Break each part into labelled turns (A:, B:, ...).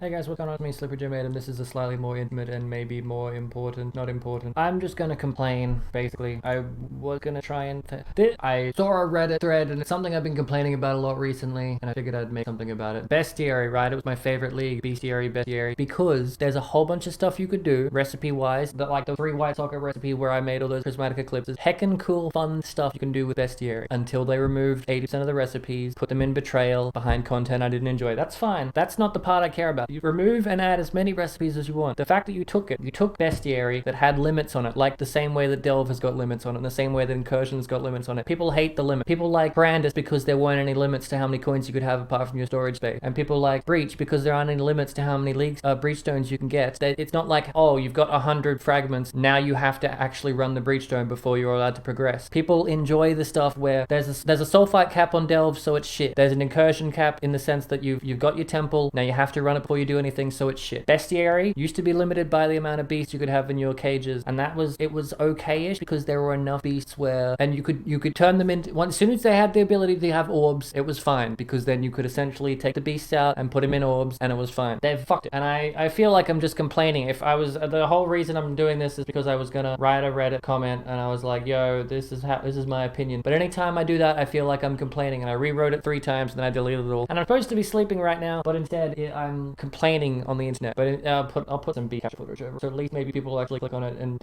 A: Hey guys, what's going on with me, Slippery Jim Adam. This is a slightly more intimate and maybe more important, not important. I'm just gonna complain, basically. I was gonna try and... I saw a Reddit thread, and it's something I've been complaining about a lot recently, and I figured I'd make something about it. Bestiary, right? It was my favorite league, bestiary, because there's a whole bunch of stuff you could do, recipe-wise, that like the 3 white soccer recipe where I made all those prismatic eclipses. Heckin' cool, fun stuff you can do with bestiary, until they removed 80% of the recipes, put them in betrayal, behind content I didn't enjoy. That's fine. That's not the part I care about. You remove and add as many recipes as you want. The fact that you took bestiary that had limits on it, like the same way that Delve has got limits on it, and the same way that Incursion's got limits on it. People hate the limit. People like Brandis because there weren't any limits to how many coins you could have apart from your storage space. And people like Breach because there aren't any limits to how many Breach stones you can get. It's not like, oh, you've got 100 fragments, now you have to actually run the Breach stone before you're allowed to progress. People enjoy the stuff where there's a sulfite cap on Delve, so it's shit. There's an Incursion cap in the sense that you've got your temple, now you have to run it before you do anything, so it's shit. Bestiary used to be limited by the amount of beasts you could have in your cages, and it was okay-ish because there were enough beasts where, and you could turn them into, as soon as they had the ability to have orbs, it was fine, because then you could essentially take the beasts out and put them in orbs, and it was fine. They've fucked it. And I feel like I'm just complaining. The whole reason I'm doing this is because I was gonna write a Reddit comment, and I was like, yo, this is my opinion. But anytime I do that, I feel like I'm complaining, and I rewrote it 3 times, and then I deleted it all. And I'm supposed to be sleeping right now, but instead, I'm complaining on the internet. But I'll put some B capture footage over, so at least maybe people will actually click on it. And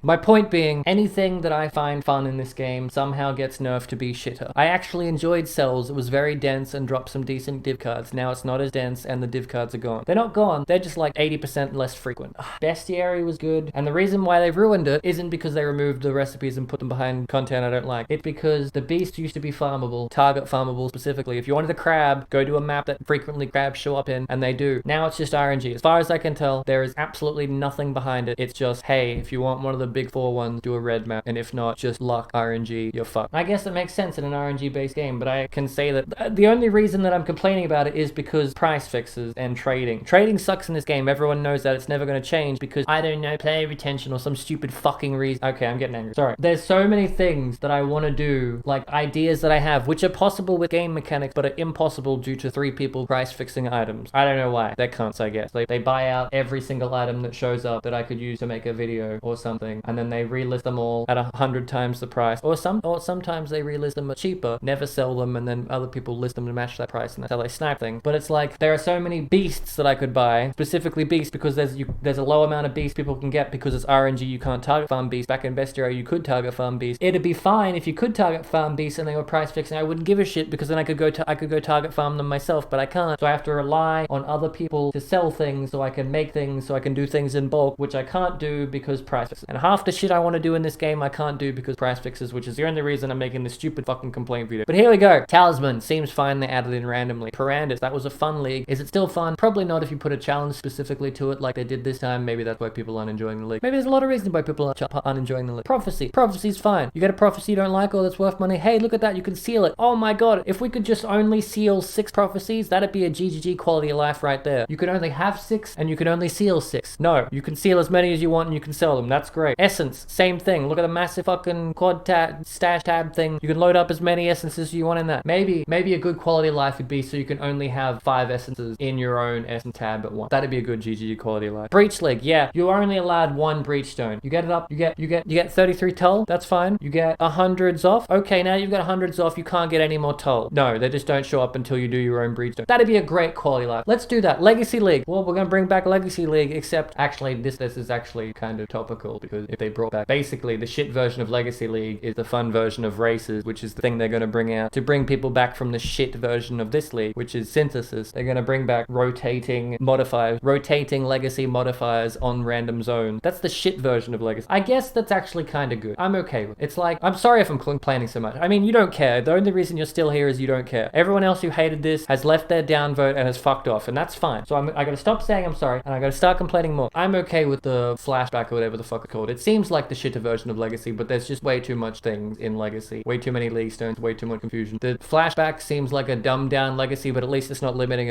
A: my point being, anything that I find fun in this game somehow gets nerfed to be shitter. I actually enjoyed Cells. It was very dense and dropped some decent div cards. Now it's not as dense, and the div cards are gone. They're not gone, they're just like 80% less frequent. Bestiary was good, and the reason why they've ruined it isn't because they removed the recipes and put them behind content I don't like. It's because the beasts used to be farmable, target farmable specifically. If you wanted a crab, go to a map that frequently crabs show up in, and they do. Now it's just RNG. As far as I can tell, there is absolutely nothing behind it. It's just, hey, if you want one of the big 4 ones, do a red map, and if not, just luck, RNG, you're fucked. I guess that makes sense in an RNG-based game, but I can say that the only reason that I'm complaining about it is because price fixes and trading. Trading sucks in this game. Everyone knows that. It's never going to change because, I don't know, player retention or some stupid fucking reason. Okay, I'm getting angry. Sorry. There's so many things that I want to do, like ideas that I have, which are possible with game mechanics, but are impossible due to 3 people price fixing items. I don't know why. They're cunts, I guess. They buy out every single item that shows up that I could use to make a video or something, and then they relist them all at 100 times the price, or sometimes they relist them at cheaper, never sell them, and then other people list them to match that price, and that's how they snipe things. But it's like, there are so many beasts that I could buy, specifically beasts, because there's a low amount of beasts people can get because it's RNG. You can't target farm beasts. Back in Bestiary, you could target farm beasts. It'd be fine if you could target farm beasts and they were price fixing. I wouldn't give a shit, because then I could go target farm them myself, but I can't. So I have to rely on other people to sell things, so I can make things, so I can do things in bulk, which I can't do because price fixes. And half the shit I want to do in this game I can't do because price fixes, which is the only reason I'm making this stupid fucking complaint video. But here we go. Talisman seems fine. They added in randomly. Parandus, that was a fun league. Is it still fun? Probably not if you put a challenge specifically to it like they did this time. Maybe that's why people aren't enjoying the league. Maybe there's a lot of reasons why people aren't enjoying the league. Prophecy's fine. You get a prophecy you don't like or that's worth money. Hey, look at that. You can seal it. Oh my god. If we could just only seal 6 prophecies, that'd be a GGG quality of life right there. You can only have 6 and you can only seal 6. No, you can seal as many as you want and you can sell them. That's great. Essence, same thing. Look at the massive fucking quad stash tab thing. You can load up as many essences as you want in that. Maybe a good quality of life would be so you can only have 5 essences in your own essence tab at once. That'd be a good GGG quality of life. Breach League, yeah. You're only allowed 1 breach stone. You get it up, you get 33 toll, that's fine. You get 100 Zoff. Okay, now you've got 100 Zoff, you can't get any more toll. No, they just don't show up until you do your own breach stone. That'd be a great quality of life. Let's do that. Legacy League. Well, we're gonna bring back Legacy League, except actually this is actually kind of topical, because if they brought back, basically the shit version of Legacy League is the fun version of Races, which is the thing they're gonna bring out to bring people back from the shit version of this league, which is Synthesis. They're gonna bring back rotating legacy modifiers on random zones. That's the shit version of Legacy. I guess that's actually kind of good. I'm okay with it. It's like, I'm sorry if I'm complaining so much. I mean, you don't care. The only reason you're still here is you don't care. Everyone else who hated this has left their downvote and has fucked off, and that's fine. So I gotta stop saying I'm sorry, and I gotta start complaining more. I'm okay with the flashback or whatever the fuck it's called. It seems like the shitter version of Legacy, but there's just way too much things in Legacy. Way too many league stones, way too much confusion. The flashback seems like a dumbed down Legacy, but at least it's not limiting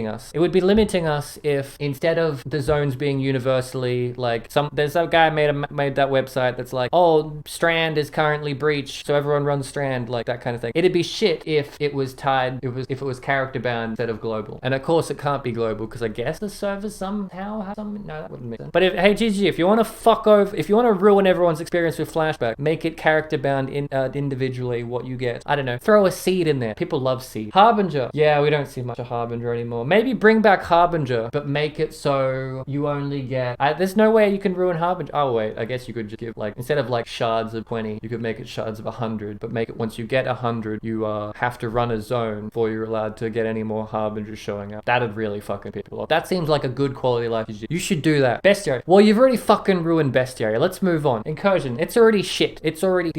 A: us. It would be limiting us if, instead of the zones being universally like, there's a guy made that website that's like, oh, Strand is currently breached, so everyone runs Strand, like that kind of thing. It'd be shit if it was tied, if it was character bound instead of global. And of course it can't be global because I guess the servers somehow have some. No, that wouldn't make sense. But hey, GG, if you want to fuck over, if you want to ruin everyone's experience with flashback, make it character bound individually what you get. I don't know. Throw a seed in there. People love seed. Harbinger. Yeah, we don't see much of Harbinger anymore. Maybe bring back Harbinger, but make it so you only get. There's no way you can ruin Harbinger. Oh wait, I guess you could just give like instead of like shards of 20, you could make it shards of 100, but make it once you get 100, you have to run a zone before you're allowed to get any more Harbingers showing up. That'd really fucking people off. That seems like a good quality life. You should do that. Bestiary. Well, you've already fucking ruined Bestiary. Let's move on. Incursion. It's already shit. It's already.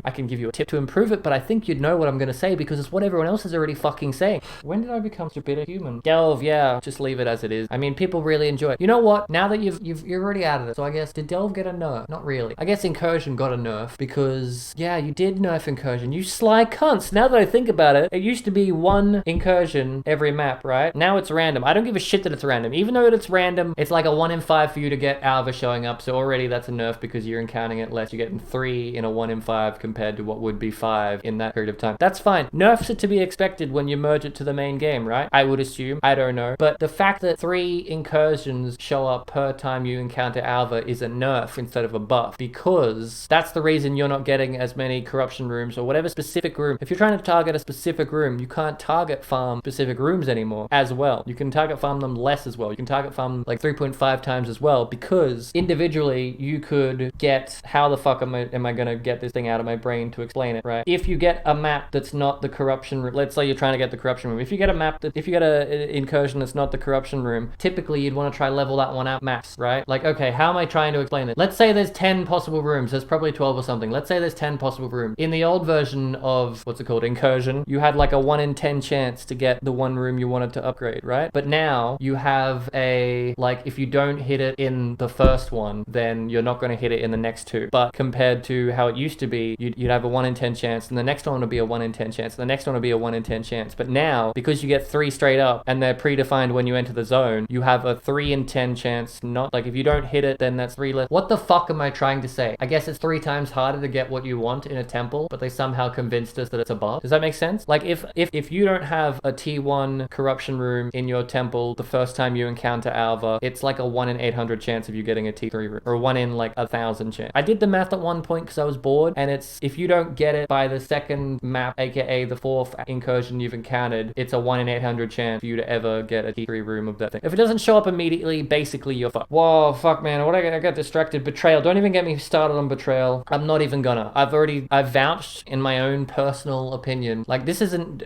A: I can give you a tip to improve it, but I think you'd know what I'm gonna say because it's what everyone else is already fucking saying. When did I become such a bitter human? Delve. Yeah, just leave it as it is. I mean, people really enjoy it. You know what? Now that you're already out of it, so I guess did Delve get a nerf? Not really. I guess Incursion got a nerf because yeah, you did nerf Incursion. You sly cunts. Now that I think about it, it used to be one incursion every map, right? Now it's random. I don't give a shit that it's random. Even though it's random, it's like a 1 in 5 for you to get Alva showing up. So already that's a nerf because you're encountering it less. You're getting 3 in a 1 in 5 compared to what would be 5 in that period of time. That's fine. Nerfs are to be expected when you merge it to the main game, right? I would assume. I don't know. But the fact that 3 incursions show up per time you encounter Alva is a nerf instead of a buff because that's the reason you're not getting as many corruption rooms or whatever specific room. If you're trying to target a specific room, you can't target farm specific rooms anymore as well. You can target farm them less as well. You can target farm them like 3.5 times as well because individually you could get, how the fuck am I gonna get this thing out of my brain to explain it, right? If you get a map that's not the corruption room, let's say you're trying to get the corruption room. If you get a map if you get a incursion that's not the corruption room, typically you'd want to try level that one out max, right? Like, okay, how am I trying to explain it? Let's say there's 10 possible rooms. There's probably 12 or something. Let's say there's 10 possible rooms. In the old version of, what's it called, Incursion, you had like a 1 in 10 chance to get the one room you wanted to upgrade, right? But now you have a, like, if you don't hit it in the first one, then you're not going to hit it in the next 2. But compared to how it used to be, you'd have a 1 in 10 chance, and the next one would be a 1 in 10 chance, and the next one would be a 1 in 10 chance. But now, because you get 3 straight up, and they're predefined when you enter the zone, you have a 3 in 10 chance, not, like, if you don't hit it, then that's 3 less. What the fuck am I trying to say? I guess it's 3 times harder to get what you want in a temple, but they somehow convinced us that it's a buff. Does that make sense? Like, if you don't have a T1 corruption room in your temple the first time you encounter Alva, it's like a 1 in 800 chance of you getting a T3 room, or 1 in like 1,000 chance. I did the math at one point because I was bored, and it's, if you don't get it by the second map, aka the 4th incursion you've encountered, it's a 1 in 800 chance for you to ever get a T3 room of that thing. If it doesn't show up immediately, basically you're fucked. Whoa, fuck man, I got distracted. Betrayal. Don't even get me started on betrayal. I'm not even gonna. I've vouched in my own personal opinion. Like, this isn't,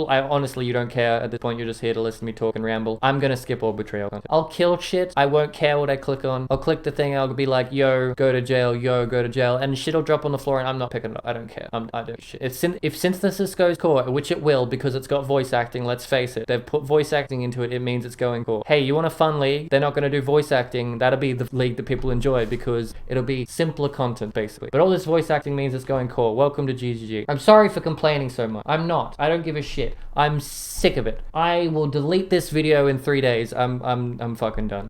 A: honestly, you don't care at this point. You're just here to listen to me talk and ramble. I'm gonna skip all betrayal content. I'll kill shit. I won't care what I click on. I'll click the thing. I'll be like, yo, go to jail. Yo, go to jail. And shit'll drop on the floor and I'm not picking it up. I don't care. I don't shit. If synthesis goes core, which it will because it's got voice acting, let's face it. They've put voice acting into it. It means it's going core. Hey, you want a fun league? They're not gonna do voice acting. That'll be the league that people enjoy because it'll be simpler content basically. But all this voice acting means it's going core. Welcome to GGG. I'm sorry for complaining so much. I'm not. I don't give a shit. I'm sick of it. I will delete this video in 3 days. I'm fucking done.